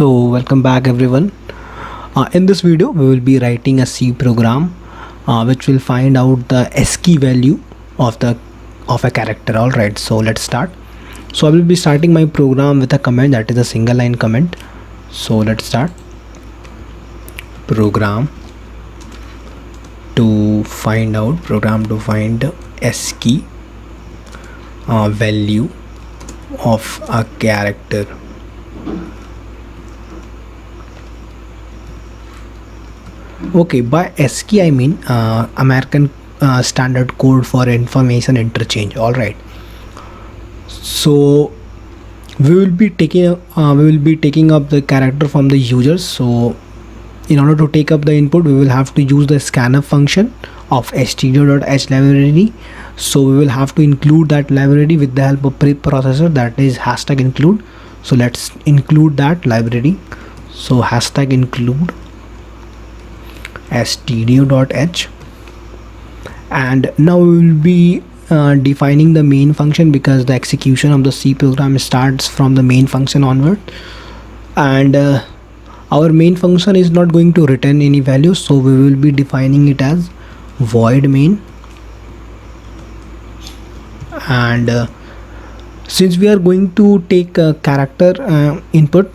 So welcome back everyone. In this video we will be writing a C program which will find out the ASCII value of a character. Alright, so let's start. So I will be starting my program with a command that is a single line comment. So let's start. Program to find ASCII value of a character. Okay, by ASCII I mean American Standard Code for Information Interchange. All right. So we will be taking up the character from the users. So in order to take up the input, we will have to use the scanf function of stdio.h library. So we will have to include that library with the help of preprocessor, that is hashtag include. So let's include that library. So hashtag include stdio.h, and now we will be defining the main function, because the execution of the C program starts from the main function onward, and our main function is not going to return any value, so we will be defining it as void main. And since we are going to take a character input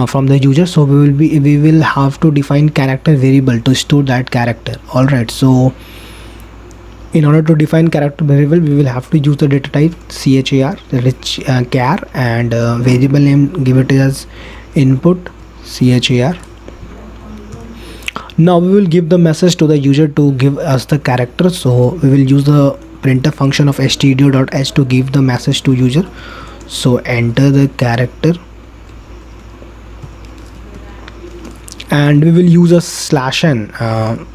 from the user, so we will have to define character variable to store that character. All right, so in order to define character variable, we will have to use the data type char, that is char, and variable name, give it as input char. Now we will give the message to the user to give us the character, so we will use the printf function of stdio.h to give the message to user. So enter the character, and we will use a /n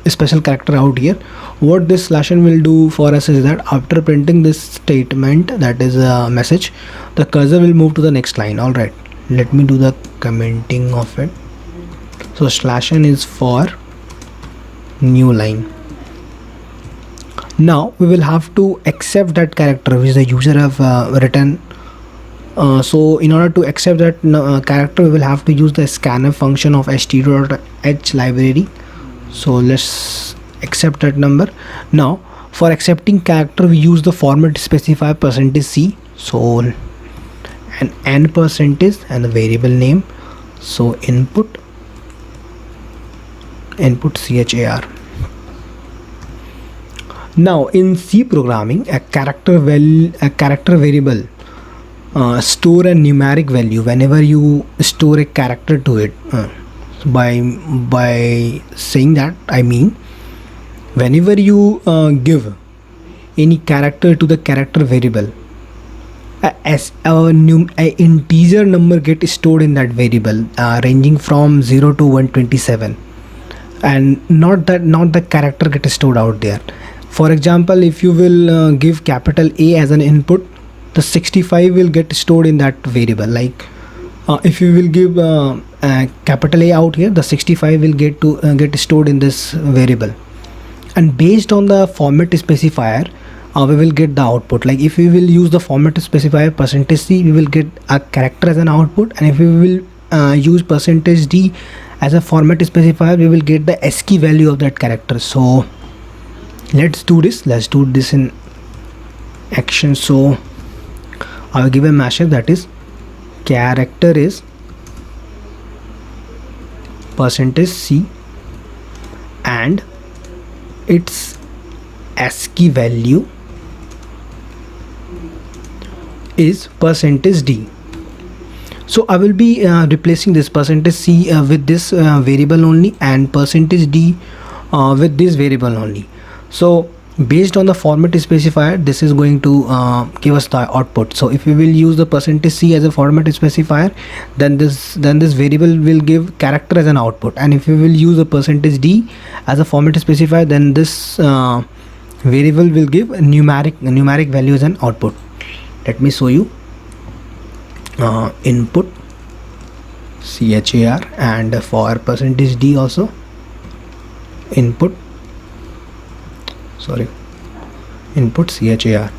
special character out here. What this /n will do for us is that after printing this statement, that is a message, the cursor will move to the next line. All right, let me do the commenting of it. So /n is for new line. Now we will have to accept that character which the user have written. So in order to accept that character, we will have to use the scanf function of stdio.h library. So let's accept that number. Now for accepting character, we use the format specifier %c, so an n percentage and the variable name, so input char. Now in C programming, a character variable store a numeric value whenever you store a character to it. By saying that, I mean whenever you give any character to the character variable, as a integer number get stored in that variable, ranging from 0 to 127, and not the character get stored out there. For example, if you will give capital A as an input, the 65 will get stored in that variable. Like if you will give capital A out here, the 65 will get stored in this variable, and based on the format specifier, we will get the output. Like if we will use the format specifier %c, we will get a character as an output, and if we will use %d as a format specifier, we will get the ASCII value of that character. So let's do this in action. So I will give a message, that is character is %c and its ASCII value is %d. So I will be replacing this %c with this variable only, and %d with this variable only. So based on the format specifier, this is going to give us the output. So if we will use the %c as a format specifier, then this variable will give character as an output, and if we will use the %d as a format specifier, then this variable will give numeric value as an output. Let me show you. Input char, and for %d also input char.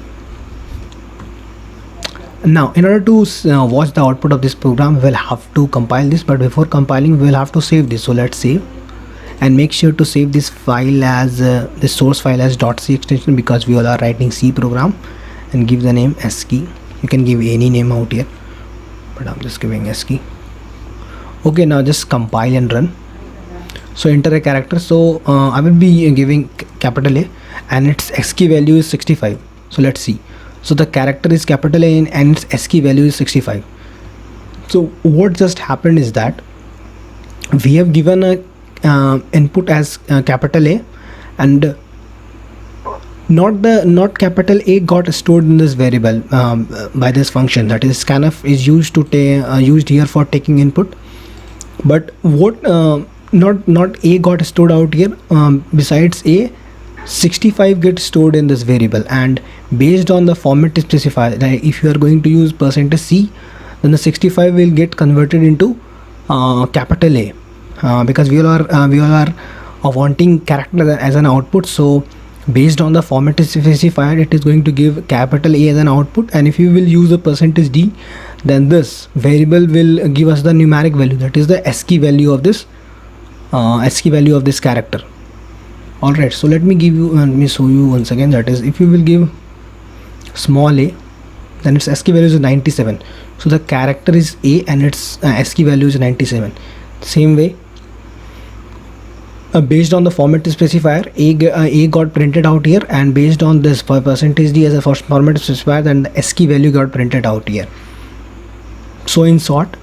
Now in order to watch the output of this program, we'll have to compile this, but before compiling we'll have to save this. So let's save, and make sure to save this file as the source file as .c extension, because we all are writing C program, and give the name ASCII. You can give any name out here, but I'm just giving ASCII. Okay, now just compile and run. So enter a character. So I will be giving capital A, and its ASCII value is 65. So let's see. So the character is capital A and its ASCII value is 65. So what just happened is that we have given a input as capital A, and not capital A got stored in this variable by this function, that is scanf is used to used here for taking input. But what not A got stored out here, besides A, 65 gets stored in this variable, and based on the format specified, like if you are going to use %C, then the 65 will get converted into capital A, because we all are wanting character as an output. So based on the format specified, it is going to give capital A as an output, and if you will use the %D, then this variable will give us the numeric value, that is the ASCII value of this character. Alright, so let me show you once again. That is, if you will give small a, then its ASCII value is 97. So the character is A and its ASCII value is 97. Same way, based on the format specifier, A got printed out here, and based on this %D as a first format specifier, then the ASCII value got printed out here. So in short,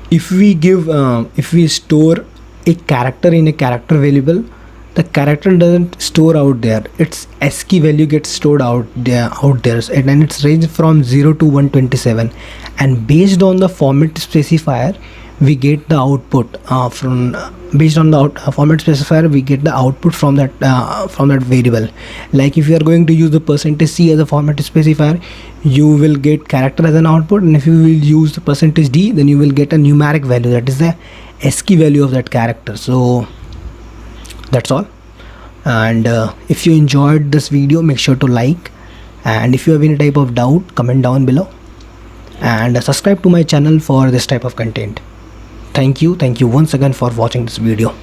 if we store a character in a character variable, the character doesn't store out there, its ASCII value gets stored out there, and it's ranged from 0 to 127, and based on the format specifier we get the output based on the format specifier we get the output from that variable. Like if you are going to use the %C as a format specifier, you will get character as an output, and if you will use the %D, then you will get a numeric value, that is the ASCII value of that character. So that's all. And if you enjoyed this video, make sure to like, and if you have any type of doubt, comment down below, and subscribe to my channel for this type of content. Thank you once again for watching this video.